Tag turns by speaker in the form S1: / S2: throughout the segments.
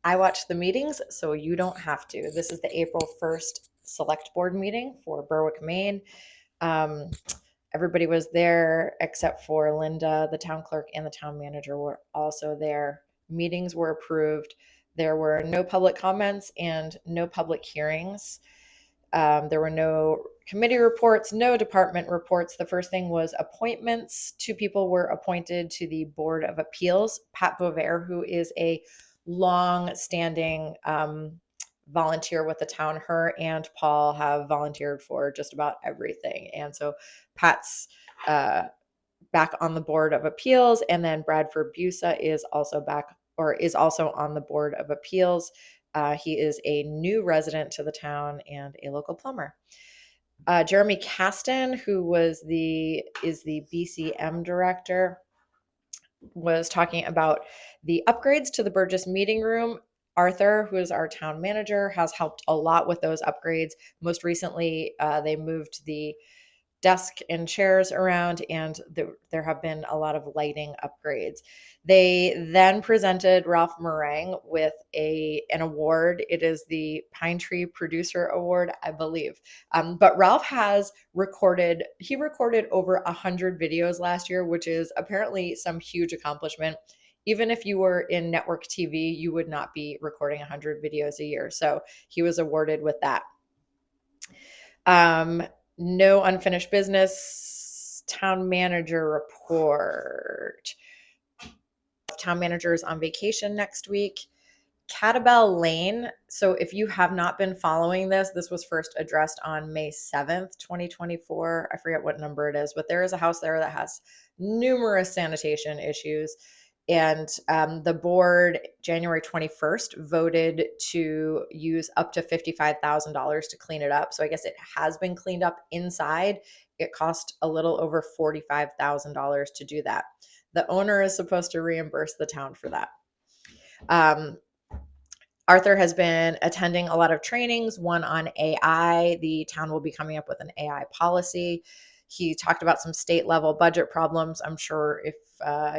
S1: I watch the meetings, so you don't have to. This is the April 1st Select Board meeting for Berwick, Maine. Um, Everybody was there except for Linda, the town clerk, and the town manager were also there. Meetings were approved. There were no public comments and no public hearings. There were no committee reports, no department reports. The first thing was appointments. 2 people were appointed to the Board of Appeals. Pat Bovair, who is a long-standing volunteer with the town. Her and Paul have volunteered for just about everything. And so Pat's back on the Board of Appeals. And then Bradford Busa is also on the Board of Appeals. He is a new resident to the town and a local plumber. Jeremy Caston, who is the BCM director, was talking about the upgrades to the Burgess meeting room. Arthur, who is our town manager, has helped a lot with those upgrades. Most recently, they moved the desk and chairs around, and there have been a lot of lighting upgrades. They then presented Ralph Meringue with an award. It is the Pine Tree Producer Award, I believe. But Ralph has recorded over 100 videos last year, which is apparently some huge accomplishment. Even if you were in network TV, you would not be recording 100 videos a year. So he was awarded with that. No unfinished business. Town manager report. Town manager is on vacation next week. Catabel Lane. So if you have not been following this was first addressed on May 7th, 2024. I forget what number it is, but there is a house there that has numerous sanitation issues. And the board, January 21st, voted to use up to $55,000 to clean it up. So I guess it has been cleaned up inside. It cost a little over $45,000 to do that. The owner is supposed to reimburse the town for that. Arthur has been attending a lot of trainings, one on AI. The town will be coming up with an AI policy. He talked about some state level budget problems. I'm sure if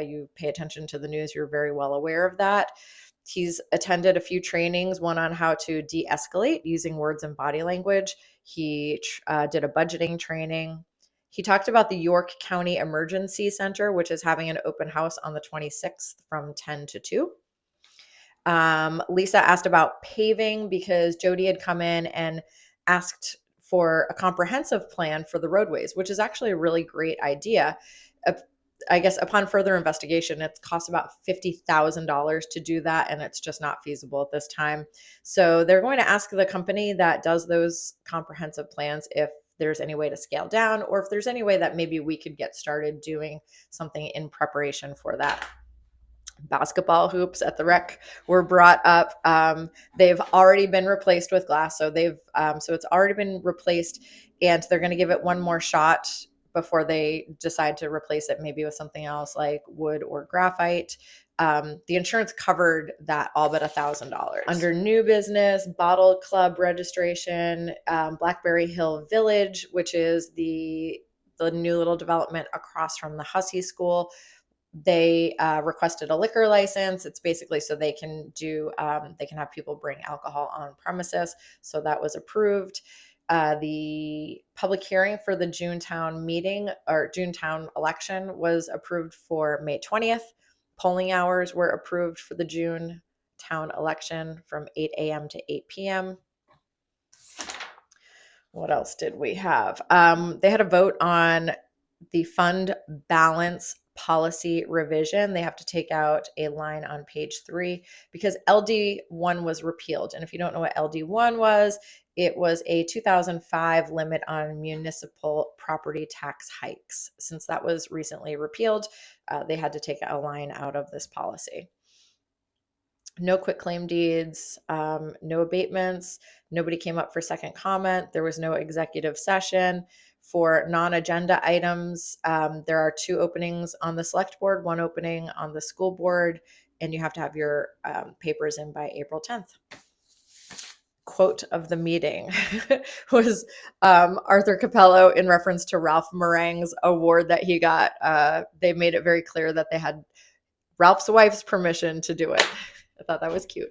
S1: you pay attention to the news, you're very well aware of that. He's attended a few trainings, one on how to de-escalate using words and body language. He did a budgeting training. He talked about the York County Emergency Center, which is having an open house on the 26th from 10 to 2. Lisa asked about paving because Jody had come in and asked for a comprehensive plan for the roadways, which is actually a really great idea. I guess upon further investigation, it costs about $50,000 to do that, and it's just not feasible at this time. So they're going to ask the company that does those comprehensive plans if there's any way to scale down, or if there's any way that maybe we could get started doing something in preparation for that. Basketball hoops at the rec were brought up. They've already been replaced with glass, so it's already been replaced, and they're going to give it one more shot before they decide to replace it, maybe with something else like wood or graphite. The insurance covered that all but $1,000. Under new business, Bottle Club registration, Blackberry Hill Village, which is the new little development across from the Hussey School. They requested a liquor license. It's basically so they can have people bring alcohol on premises. So that was approved. The public hearing for the Junetown meeting or Junetown election was approved for May 20th. Polling hours were approved for the Junetown election from 8 a.m. to 8 p.m. What else did we have? They had a vote on the fund balance policy revision. They have to take out a line on page 3 because LD1 was repealed. And if you don't know what LD1 was, it was a 2005 limit on municipal property tax hikes. Since that was recently repealed, they had to take a line out of this policy. No quitclaim deeds, no abatements. Nobody came up for second comment. There was no executive session. For non-agenda items, there are 2 openings on the select board, 1 opening on the school board, and you have to have your papers in by April 10th. Quote of the meeting was Arthur Capello in reference to Ralph Meringue's award that he got. They made it very clear that they had Ralph's wife's permission to do it. I thought that was cute.